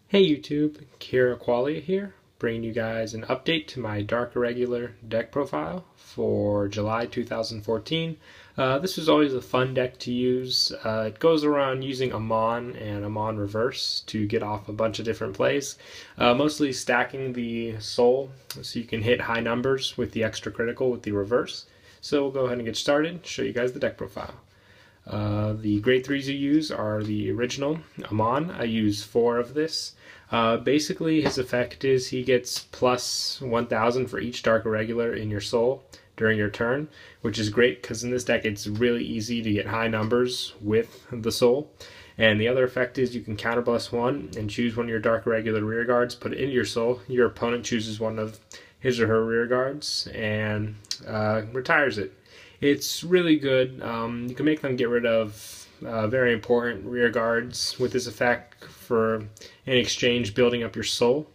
Hey YouTube, Kira Qualia here, bringing you guys an update to my Dark Irregular deck profile for July 2014. This was always a fun deck to use. It goes around using Amon and Amon Reverse to get off a bunch of different plays, mostly stacking the soul so you can hit high numbers with the extra critical with the reverse. So we'll go ahead and get started, show you guys the deck profile. The grade 3s you use are the original Amon. I use 4 of this. Basically, his effect is he gets plus 1000 for each Dark Irregular in your soul during your turn, which is great because in this deck it's really easy to get high numbers with the soul. And the other effect is you can counterblast 1 and choose one of your Dark Irregular rear guards, put it into your soul. Your opponent chooses one of his or her rear guards and retires it. It's really good. You can make them get rid of very important rear guards with this effect for, in exchange, building up your soul.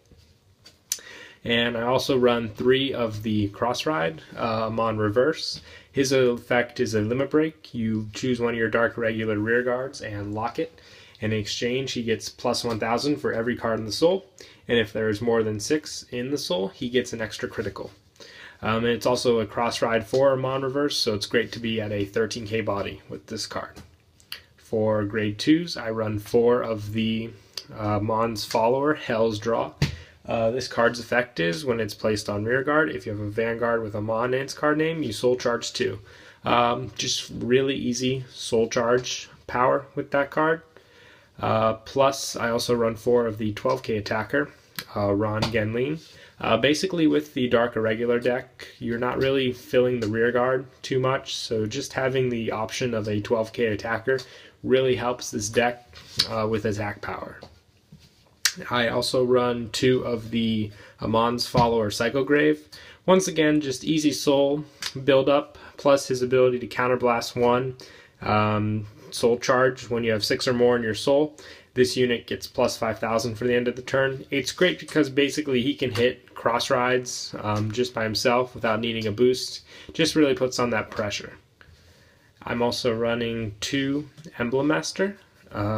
And I also run 3 of the Cross Ride on reverse. His effect is a limit break. You choose one of your Dark Irregular rear guards and lock it. In exchange, he gets plus 1000 for every card in the soul. And if there is more than 6 in the soul, he gets an extra critical. And it's also a cross ride for Amon Reverse, so it's great to be at a 13k body with this card. For grade 2s, I run 4 of the Amon's Follower, Hell's Draw. This card's effect is, when it's placed on rear guard, if you have a Vanguard with Amon in its card name, you soul charge 2. Just really easy soul charge power with that card. Plus, I also run 4 of the 12k attacker, Ron Genlin. Basically, with the Dark Irregular deck, you're not really filling the rear guard too much, so just having the option of a 12k attacker really helps this deck with attack power. I also run 2 of the Amon's Follower Psychograve. Once again, just easy soul build up, plus his ability to counterblast 1 soul charge when you have 6 or more in your soul. This unit gets plus 5000 for the end of the turn. It's great because basically he can hit cross rides just by himself without needing a boost. Just really puts on that pressure. I'm also running 2 Emblem Master.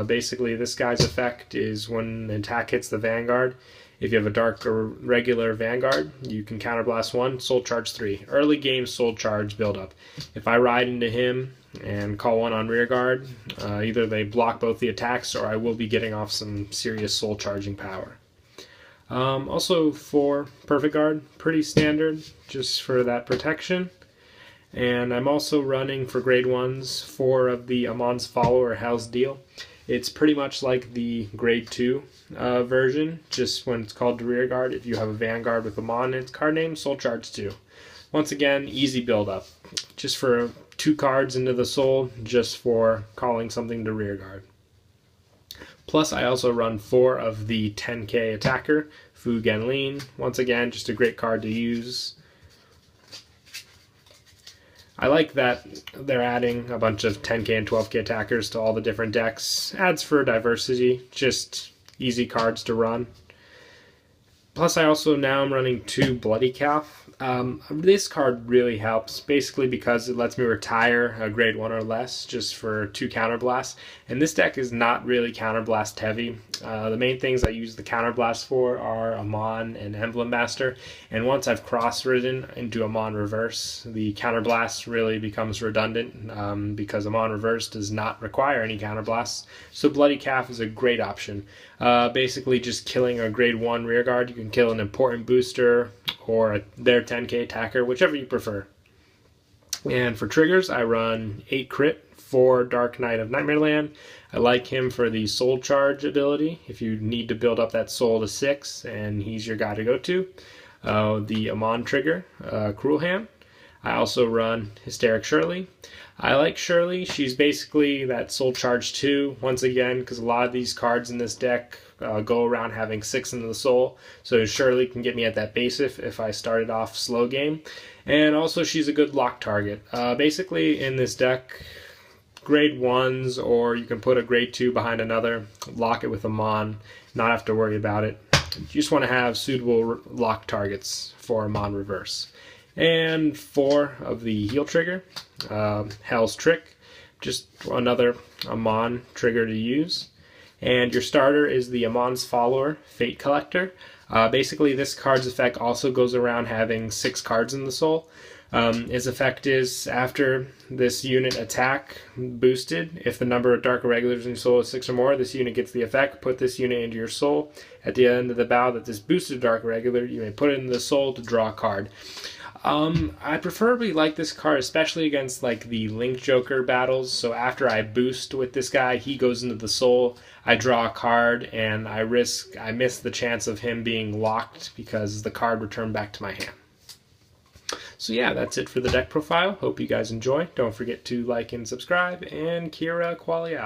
Basically this guy's effect is when an attack hits the Vanguard, if you have a Dark Irregular Vanguard, you can counterblast 1, soul charge 3. Early game soul charge build up. If I ride into him and call 1 on rear guard, either they block both the attacks or I will be getting off some serious soul charging power. Also for Perfect Guard, pretty standard just for that protection. And I'm also running for grade 1s 4 of the Amon's Follower, Hell's Deal. It's pretty much like the grade 2 version, just when it's called to rear guard. If you have a Vanguard with Amon in its card name, soul charge 2. Once again, easy build up. Just for 2 cards into the soul, just for calling something to rear guard. Plus, I also run 4 of the 10k attacker, Fu Genlin. Once again, just a great card to use. I like that they're adding a bunch of 10k and 12k attackers to all the different decks. Adds for diversity, just easy cards to run. Plus I also now am running 2 Bloody Calf. This card really helps, basically because it lets me retire a grade 1 or less just for 2 counterblasts. And this deck is not really counterblast heavy. The main things I use the counterblast for are Amon and Emblem Master. And once I've cross-ridden into Amon Reverse, the counterblast really becomes redundant because Amon Reverse does not require any counterblasts. So Bloody Calf is a great option. Basically just killing a grade 1 rear guard. You can kill an important booster or their 10k attacker, whichever you prefer. And for triggers, I run 8 crit for Dark Knight of Nightmareland. I like him for the soul charge ability, if you need to build up that soul to 6, and he's your guy to go to. The Amon trigger, Cruel Hand. I also run Hysteric Shirley. I like Shirley. She's basically that soul charge 2, once again, because a lot of these cards in this deck go around having 6 into the soul. So Shirley can get me at that base if I started off slow game. And also she's a good lock target. Basically in this deck, grade 1s, or you can put a grade 2 behind another, lock it with Amon, not have to worry about it. You just want to have suitable lock targets for Amon Reverse. And 4 of the heal trigger, Hell's Trick, just another Amon trigger to use. And your starter is the Amon's Follower, Fate Collector. Basically, this card's effect also goes around having 6 cards in the soul. His effect is, after this unit attack boosted, if the number of Dark Irregulars in your soul is 6 or more, this unit gets the effect. Put this unit into your soul. At the end of the battle that this boosted Dark Irregular, you may put it in the soul to draw a card. I preferably like this card, especially against like the Link Joker battles. So after I boost with this guy, he goes into the soul, I draw a card, and I miss the chance of him being locked because the card returned back to my hand. So yeah, that's it for the deck profile. Hope you guys enjoy. Don't forget to like and subscribe, and Kira Qualia out.